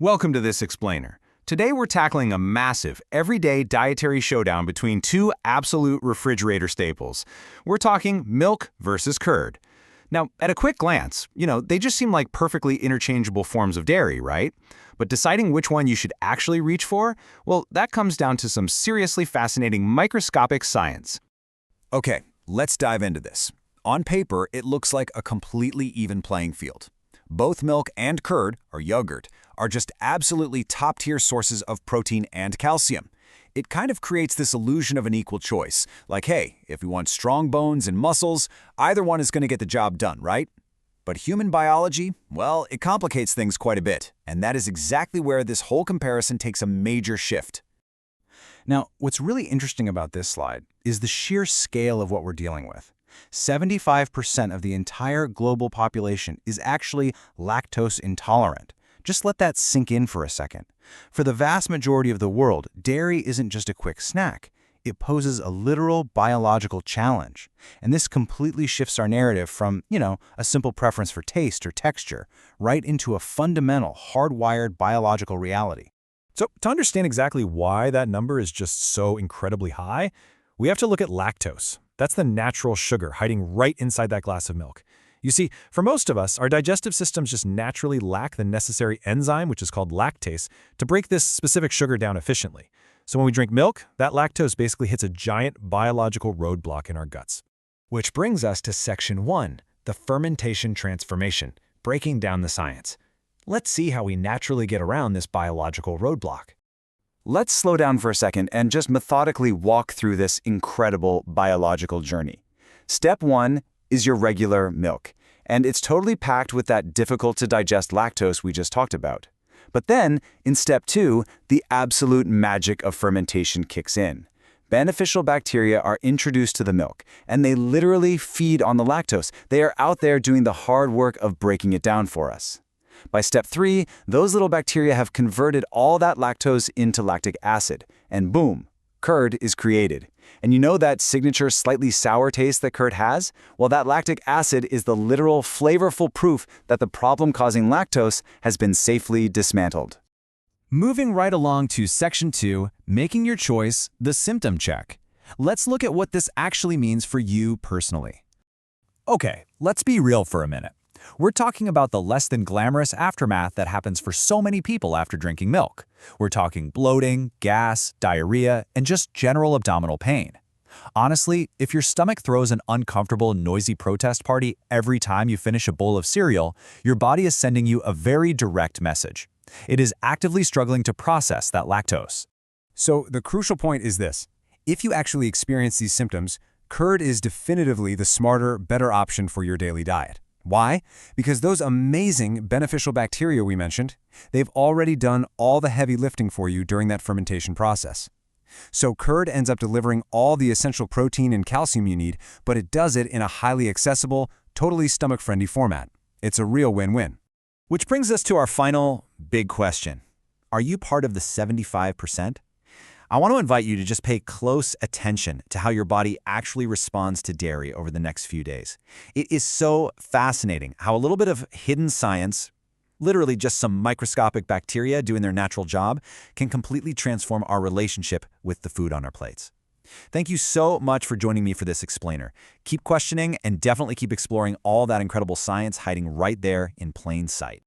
Welcome to This Explainer. Today we're tackling a massive, everyday dietary showdown between two absolute refrigerator staples. We're talking milk versus curd. Now, at a quick glance, they just seem like perfectly interchangeable forms of dairy, right? But deciding which one you should actually reach for, well, that comes down to some seriously fascinating microscopic science. Okay, let's dive into this. On paper, it looks like a completely even playing field. Both milk and curd, or yogurt, are just absolutely top-tier sources of protein and calcium. It kind of creates this illusion of an equal choice. Like, hey, if we want strong bones and muscles, either one is going to get the job done, right? But human biology, well, it complicates things quite a bit, and that is exactly where this whole comparison takes a major shift. Now, what's really interesting about this slide is the sheer scale of what we're dealing with. 75% of the entire global population is actually lactose intolerant. Just let that sink in for a second. For the vast majority of the world, dairy isn't just a quick snack. It poses a literal biological challenge. And this completely shifts our narrative from, a simple preference for taste or texture, right into a fundamental, hardwired biological reality. So to understand exactly why that number is just so incredibly high, we have to look at lactose. That's the natural sugar hiding right inside that glass of milk. You see, for most of us, our digestive systems just naturally lack the necessary enzyme, which is called lactase, to break this specific sugar down efficiently. So when we drink milk, that lactose basically hits a giant biological roadblock in our guts. Which brings us to Section 1, the fermentation transformation, breaking down the science. Let's see how we naturally get around this biological roadblock. Let's slow down for a second and just methodically walk through this incredible biological journey. Step 1 is your regular milk, and it's totally packed with that difficult-to-digest lactose we just talked about. But then, in Step 2, the absolute magic of fermentation kicks in. Beneficial bacteria are introduced to the milk, and they literally feed on the lactose. They are out there doing the hard work of breaking it down for us. By Step 3, those little bacteria have converted all that lactose into lactic acid, and boom, curd is created. And you know that signature slightly sour taste that curd has? Well, that lactic acid is the literal flavorful proof that the problem-causing lactose has been safely dismantled. Moving right along to Section 2, making your choice, the symptom check. Let's look at what this actually means for you personally. Okay, let's be real for a minute. We're talking about the less than glamorous aftermath that happens for so many people after drinking milk. We're talking bloating, gas, diarrhea, and just general abdominal pain. Honestly, if your stomach throws an uncomfortable, noisy protest party every time you finish a bowl of cereal, your body is sending you a very direct message. It is actively struggling to process that lactose. So the crucial point is this. If you actually experience these symptoms, curd is definitively the smarter, better option for your daily diet. Why? Because those amazing beneficial bacteria we mentioned, they've already done all the heavy lifting for you during that fermentation process. So curd ends up delivering all the essential protein and calcium you need, but it does it in a highly accessible, totally stomach-friendly format. It's a real win-win. Which brings us to our final big question. Are you part of the 75%? I want to invite you to just pay close attention to how your body actually responds to dairy over the next few days. It is so fascinating how a little bit of hidden science, literally just some microscopic bacteria doing their natural job, can completely transform our relationship with the food on our plates. Thank you so much for joining me for this explainer. Keep questioning and definitely keep exploring all that incredible science hiding right there in plain sight.